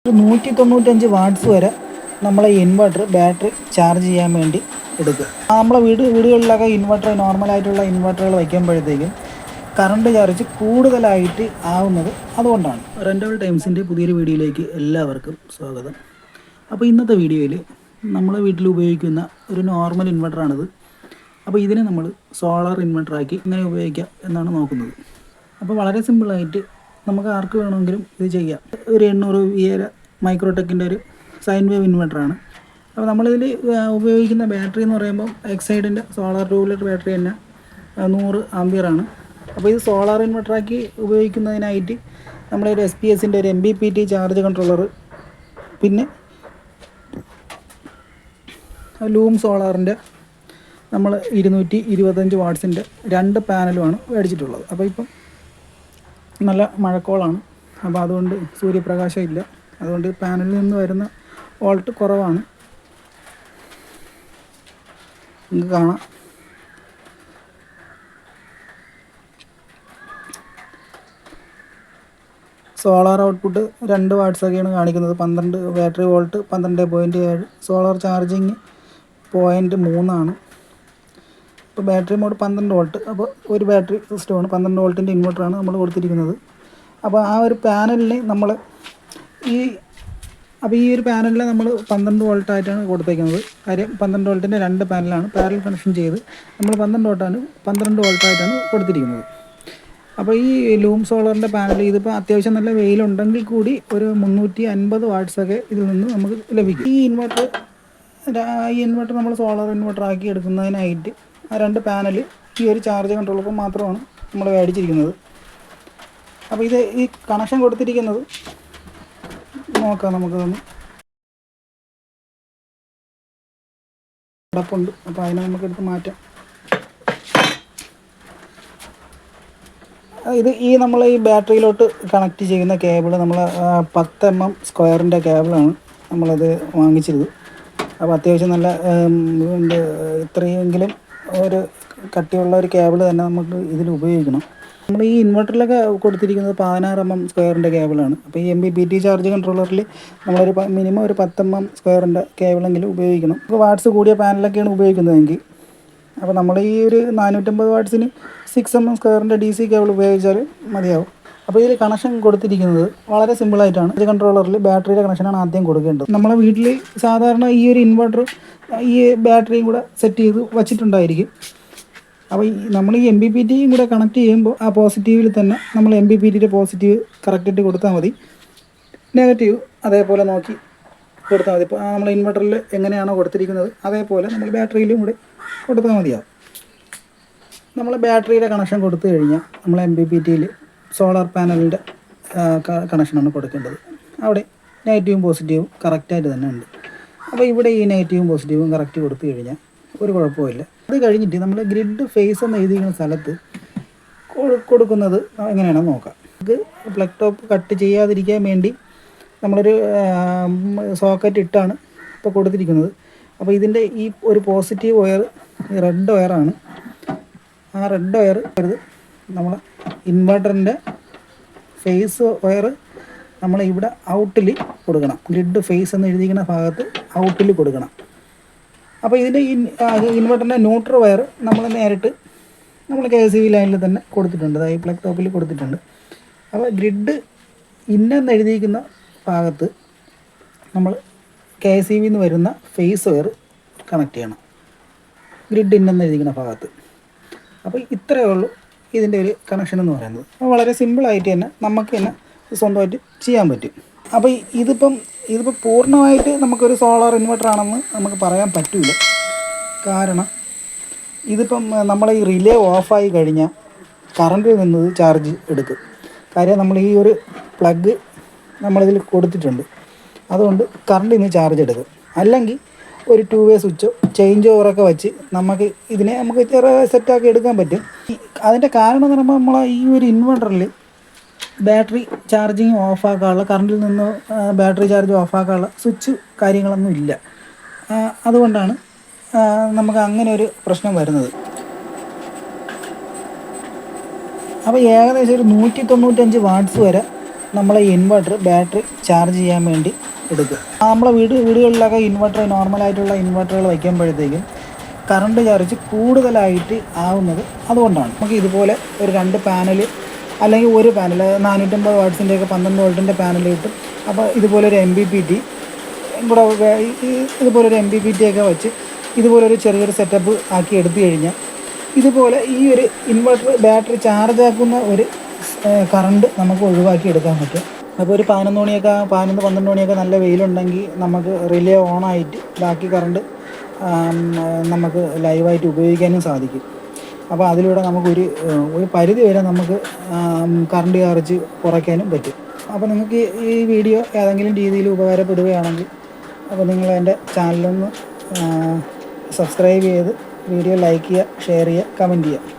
195 watts വരെ നമ്മളെ inverter battery charge ചെയ്യാൻ വേണ്ടി എടുക്കും. നമ്മളെ വീടുകളിലൊക്കെ ഇൻവെർട്ടർ നോർമലായിട്ടുള്ള ഇൻവെർട്ടറുകൾ വയ്ക്കുമ്പോഴത്തേക്കും കറണ്ട് ചാർജ് കൂടുതലായിട്ട് ആവുന്നത് അതുകൊണ്ടാണ്. റെൻ്റബിൾ ടൈംസിൻ്റെ പുതിയൊരു വീഡിയോയിലേക്ക് എല്ലാവർക്കും സ്വാഗതം. അപ്പോൾ ഇന്നത്തെ വീഡിയോയിൽ നമ്മളെ വീട്ടിൽ ഉപയോഗിക്കുന്ന ഒരു നോർമൽ ഇൻവെർട്ടറാണിത്. അപ്പോൾ ഇതിനെ നമ്മൾ സോളാർ ഇൻവെർട്ടറാക്കി ഇങ്ങനെ ഉപയോഗിക്കാം എന്നാണ് നോക്കുന്നത്. അപ്പോൾ വളരെ സിമ്പിളായിട്ട് നമുക്ക് ആർക്ക് വേണമെങ്കിലും ഇത് ചെയ്യാം. ഒരു 800 VA മൈക്രോടെക്കിൻ്റെ ഒരു സൈൻ വേവ് ഇൻവെർട്ടറാണ്. അപ്പോൾ നമ്മളിതിൽ ഉപയോഗിക്കുന്ന ബാറ്ററി എന്ന് പറയുമ്പോൾ എക്സൈഡിൻ്റെ സോളാർ 2 ലിറ്റർ ബാറ്ററി തന്നെ 100 ആംപിയറാണ്. അപ്പോൾ ഇത് സോളാർ ഇൻവെർട്ടറാക്കി ഉപയോഗിക്കുന്നതിനായിട്ട് നമ്മളൊരു SPS-ൻ്റെ ഒരു MPPT ചാർജ് കൺട്രോളർ, പിന്നെ ലൂം സോളാറിൻ്റെ നമ്മൾ 225 വാട്ട്സിൻ്റെ 2 പാനലുമാണ് മേടിച്ചിട്ടുള്ളത്. അപ്പോൾ ഇപ്പം നല്ല മഴക്കോളാണ്, അപ്പോൾ അതുകൊണ്ട് സൂര്യപ്രകാശം ഇല്ല, അതുകൊണ്ട് പാനലിൽ നിന്ന് വരുന്ന വോൾട്ട് കുറവാണ്. നിങ്ങൾക്ക് കാണാം. സോളാർ ഔട്ട്പുട്ട് 2 വാട്ട്സൊക്കെയാണ് കാണിക്കുന്നത്. 12 ബാറ്ററി വോൾട്ട് 12.7, സോളാർ ചാർജിങ് 0.3 ആണ്. ഇപ്പോൾ ബാറ്ററി മോഡ് 12 വോൾട്ട്. അപ്പോൾ ഒരു ബാറ്ററി സിസ്റ്റമാണ്, 12 വോൾട്ടിൻ്റെ ഇൻവെർട്ടറാണ് നമ്മൾ കൊടുത്തിരിക്കുന്നത്. അപ്പോൾ ആ ഒരു പാനലിന് നമ്മൾ ഈ ഒരു പാനലിൽ നമ്മൾ 12 വോൾട്ടായിട്ടാണ് കൊടുത്തേക്കുന്നത്. കാര്യം 12 വോൾട്ടിൻ്റെ 2 പാനലാണ് പാരലൽ കണക്ഷൻ ചെയ്ത് നമ്മൾ 12 വോൾട്ടായിട്ടാണ് കൊടുത്തിരിക്കുന്നത്. അപ്പോൾ ഈ ലൂം സോളറിൻ്റെ പാനൽ ഇതിപ്പോൾ അത്യാവശ്യം നല്ല വെയിലുണ്ടെങ്കിൽ കൂടി ഒരു 350 വാട്ട്സൊക്കെ ഇതിൽ നിന്ന് നമുക്ക് ലഭിക്കും. ഈ ഇൻവെർട്ടർ നമ്മൾ സോളാർ ഇൻവെർട്ടർ ആക്കി എടുക്കുന്നതിനായിട്ട് ആ 2 പാനൽ ഈ ഒരു ചാർജ് കൺട്രോളർ മാത്രമാണ് നമ്മൾ മേടിച്ചിരിക്കുന്നത്. അപ്പോൾ ഈ കണക്ഷൻ കൊടുത്തിരിക്കുന്നത് നോക്കാം. നമുക്കതൊന്ന് അടപ്പുണ്ട്, അപ്പോൾ അതിനെ നമുക്കെടുത്ത് മാറ്റാം. നമ്മൾ ഈ ബാറ്ററിയിലോട്ട് കണക്ട് ചെയ്യുന്ന കേബിൾ നമ്മൾ 10 mm സ്ക്വയറിൻ്റെ കേബിളാണ് നമ്മളത് വാങ്ങിച്ചത്. അപ്പോൾ അത്യാവശ്യം നല്ല ഇത്രയെങ്കിലും ഒരു കട്ടിയുള്ള ഒരു കേബിൾ തന്നെ നമുക്ക് ഇതിൽ ഉപയോഗിക്കണം. നമ്മൾ ഈ ഇൻവെർട്ടറിലൊക്കെ കൊടുത്തിരിക്കുന്നത് 16 mm സ്ക്വയറിൻ്റെ കേബിളാണ്. അപ്പോൾ ഈ MPPT ചാർജ് കൺട്രോളറിൽ നമ്മളൊരു മിനിമം ഒരു 10 mm സ്ക്വയറിൻ്റെ കേബിളെങ്കിലും ഉപയോഗിക്കണം. ഇപ്പോൾ വാട്ട്സ് കൂടിയ പാനലൊക്കെയാണ് ഉപയോഗിക്കുന്നതെങ്കിൽ, അപ്പോൾ നമ്മൾ ഈ ഒരു 450 വാട്ട്സിന് 6 mm സ്ക്വയറിൻ്റെ DC കേബിൾ ഉപയോഗിച്ചാൽ മതിയാവും. അപ്പോൾ ഇതിൽ കണക്ഷൻ കൊടുത്തിരിക്കുന്നത് വളരെ സിമ്പിളായിട്ടാണ്. ഇത് കൺട്രോളറിൽ ബാറ്ററിയുടെ കണക്ഷനാണ് ആദ്യം കൊടുക്കേണ്ടത്. നമ്മളെ വീട്ടിൽ സാധാരണ ഈ ഒരു ഇൻവെർട്ടർ ഈ ബാറ്ററിയും കൂടെ സെറ്റ് ചെയ്ത് വച്ചിട്ടുണ്ടായിരിക്കും. അപ്പോൾ നമ്മൾ ഈ MPPTയും കൂടെ കണക്ട് ചെയ്യുമ്പോൾ ആ പോസിറ്റീവിൽ തന്നെ നമ്മൾ MPPTയുടെ പോസിറ്റീവ് കറക്റ്റായിട്ട് കൊടുത്താൽ മതി, നെഗറ്റീവ് അതേപോലെ നോക്കി കൊടുത്താൽ മതി. ഇപ്പോൾ നമ്മൾ ഇൻവെർട്ടറിൽ എങ്ങനെയാണോ കൊടുത്തിരിക്കുന്നത് അതേപോലെ നമ്മൾ ബാറ്ററിയിലും കൂടെ കൊടുത്താൽ മതിയാവും. നമ്മൾ ബാറ്ററിയുടെ കണക്ഷൻ കൊടുത്തു കഴിഞ്ഞാൽ നമ്മൾ MPPTയിൽ സോളാർ പാനലിൻ്റെ കണക്ഷനാണ് കൊടുക്കേണ്ടത്. അവിടെ നെഗറ്റീവും പോസിറ്റീവും കറക്റ്റായിട്ട് തന്നെ ഉണ്ട്. അപ്പോൾ ഇവിടെ ഈ നെഗറ്റീവും പോസിറ്റീവും കറക്റ്റ് കൊടുത്തു കഴിഞ്ഞാൽ ഒരു കുഴപ്പമില്ല. അത് കഴിഞ്ഞിട്ട് നമ്മൾ ഗ്രിഡ് ഫേസ് എന്ന് എഴുതിയിരിക്കുന്ന സ്ഥലത്ത് കൊടുക്കുന്നത് എങ്ങനെയാണെന്ന് നോക്കാം. ഇത് പ്ലഗ് ടോപ്പ് കട്ട് ചെയ്യാതിരിക്കാൻ വേണ്ടി നമ്മളൊരു സോക്കറ്റ് ഇട്ടാണ് ഇപ്പോൾ കൊടുത്തിരിക്കുന്നത്. അപ്പോൾ ഇതിൻ്റെ ഈ ഒരു പോസിറ്റീവ് വയർ റെഡ് വയറാണ്. ആ റെഡ് വയർ നമ്മൾ ഇൻവെർട്ടറിൻ്റെ ഫേസ് വയർ നമ്മൾ ഇവിടെ ഔട്ടിൽ കൊടുക്കണം. ഗ്രിഡ് ഫേസ് എന്ന് എഴുതിയിരിക്കുന്ന ഭാഗത്ത് ഔട്ടിൽ കൊടുക്കണം. അപ്പോൾ ഇതിൻ്റെ ഇൻവെർട്ടറിൻ്റെ ന്യൂട്രൽ വയർ നമ്മൾ നേരിട്ട് നമ്മൾ KCB ലൈനിൽ തന്നെ കൊടുത്തിട്ടുണ്ട്, അതായത് പ്ലഗ് ടോപ്പിൽ കൊടുത്തിട്ടുണ്ട്. അപ്പോൾ ഗ്രിഡ് ഇന്നെന്ന് എഴുതിയിരിക്കുന്ന ഭാഗത്ത് നമ്മൾ KCB നിന്ന് വരുന്ന ഫേസ് വയർ കണക്ട് ചെയ്യണം, ഗ്രിഡ് ഇന്നെന്ന് എഴുതിയിരിക്കുന്ന ഭാഗത്ത്. അപ്പോൾ ഇത്രയേ ഉള്ളൂ ഇതിൻ്റെ ഒരു കണക്ഷൻ എന്ന് പറയുന്നത്. അപ്പോൾ വളരെ സിമ്പിളായിട്ട് തന്നെ നമുക്ക് തന്നെ സ്വന്തമായിട്ട് ചെയ്യാൻ പറ്റും. അപ്പോൾ ഇതിപ്പം പൂർണ്ണമായിട്ട് നമുക്കൊരു സോളാർ ഇൻവെർട്ടർ ആണെന്ന് നമുക്ക് പറയാൻ പറ്റില്ല. കാരണം ഇതിപ്പം നമ്മൾ ഈ റിലേ ഓഫായി കഴിഞ്ഞാൽ കറണ്ടിൽ നിന്നത് ചാർജ് എടുക്കും. കാര്യം നമ്മൾ ഈ ഒരു പ്ലഗ് നമ്മളിതിൽ കൊടുത്തിട്ടുണ്ട്, അതുകൊണ്ട് കറണ്ടിൽ നിന്ന് ചാർജ് എടുക്കും. അല്ലെങ്കിൽ ഒരു 2 വേ സ്വിച്ചോ ചേഞ്ച് ഓവറൊക്കെ വെച്ച് നമുക്ക് സെറ്റാക്കി എടുക്കാൻ പറ്റും. അതിൻ്റെ കാരണം എന്ന് പറയുമ്പോൾ നമ്മൾ ഈ ഒരു ഇൻവെർട്ടറിൽ ബാറ്ററി ചാർജിങ് ഓഫാക്കാനുള്ള, കറണ്ടിൽ നിന്ന് ബാറ്ററി ചാർജ് ഓഫാക്കാനുള്ള സ്വിച്ച് കാര്യങ്ങളൊന്നും ഇല്ല. അതുകൊണ്ടാണ് നമുക്ക് അങ്ങനെ ഒരു പ്രശ്നം വരുന്നത്. അപ്പോൾ ഏകദേശം ഒരു 195 വാട്ട്സ് വരെ നമ്മളെ ഇൻവെർട്ടർ ബാറ്ററി ചാർജ് ചെയ്യാൻ വേണ്ടി എടുക്കുക. നമ്മളെ വീടുകളിലൊക്കെ ഇൻവെർട്ടർ നോർമലായിട്ടുള്ള ഇൻവെർട്ടറുകൾ വയ്ക്കുമ്പോഴത്തേക്കും കറണ്ട് ചാർജ് കൂടുതലായിട്ട് ആവുന്നത് അതുകൊണ്ടാണ്. നമുക്ക് ഇതുപോലെ ഒരു 2 പാനൽ അല്ലെങ്കിൽ ഒരു പാനൽ 450 വാട്ട്സിൻ്റെയൊക്കെ 12 വോൾട്ടിൻ്റെ പാനൽ കിട്ടും. അപ്പോൾ ഇതുപോലൊരു MPPT കൂടെ ഇതുപോലൊരു MPPT ഒക്കെ വെച്ച് ഇതുപോലൊരു ചെറിയൊരു സെറ്റപ്പ് ആക്കി എടുത്തു കഴിഞ്ഞാൽ ഇതുപോലെ ഈ ഒരു ഇൻവെർട്ടർ ബാറ്ററി ചാർജ് ആക്കുന്ന ഒരു കറണ്ട് നമുക്ക് ഒഴിവാക്കി എടുക്കാൻ പറ്റും. അപ്പോൾ ഒരു 11-12 മണിയൊക്കെ നല്ല വെയിലുണ്ടെങ്കിൽ നമുക്ക് റിലേ ഓണായിട്ട് ബാക്കി കറണ്ട് നമുക്ക് ലൈവായിട്ട് ഉപയോഗിക്കാനും സാധിക്കും. അപ്പോൾ അതിലൂടെ നമുക്കൊരു പരിധി വരെ നമുക്ക് കറണ്ട് ചാർജ് കുറയ്ക്കാനും പറ്റും. അപ്പോൾ നിങ്ങൾക്ക് ഈ വീഡിയോ ഏതെങ്കിലും രീതിയിൽ ഉപകാരപ്പെടുകയാണെങ്കിൽ അപ്പോൾ നിങ്ങൾ എൻ്റെ ചാനലൊന്ന് സബ്സ്ക്രൈബ് ചെയ്ത് വീഡിയോ ലൈക്ക് ചെയ്യുക, ഷെയർ ചെയ്യുക, കമൻറ്റ് ചെയ്യുക.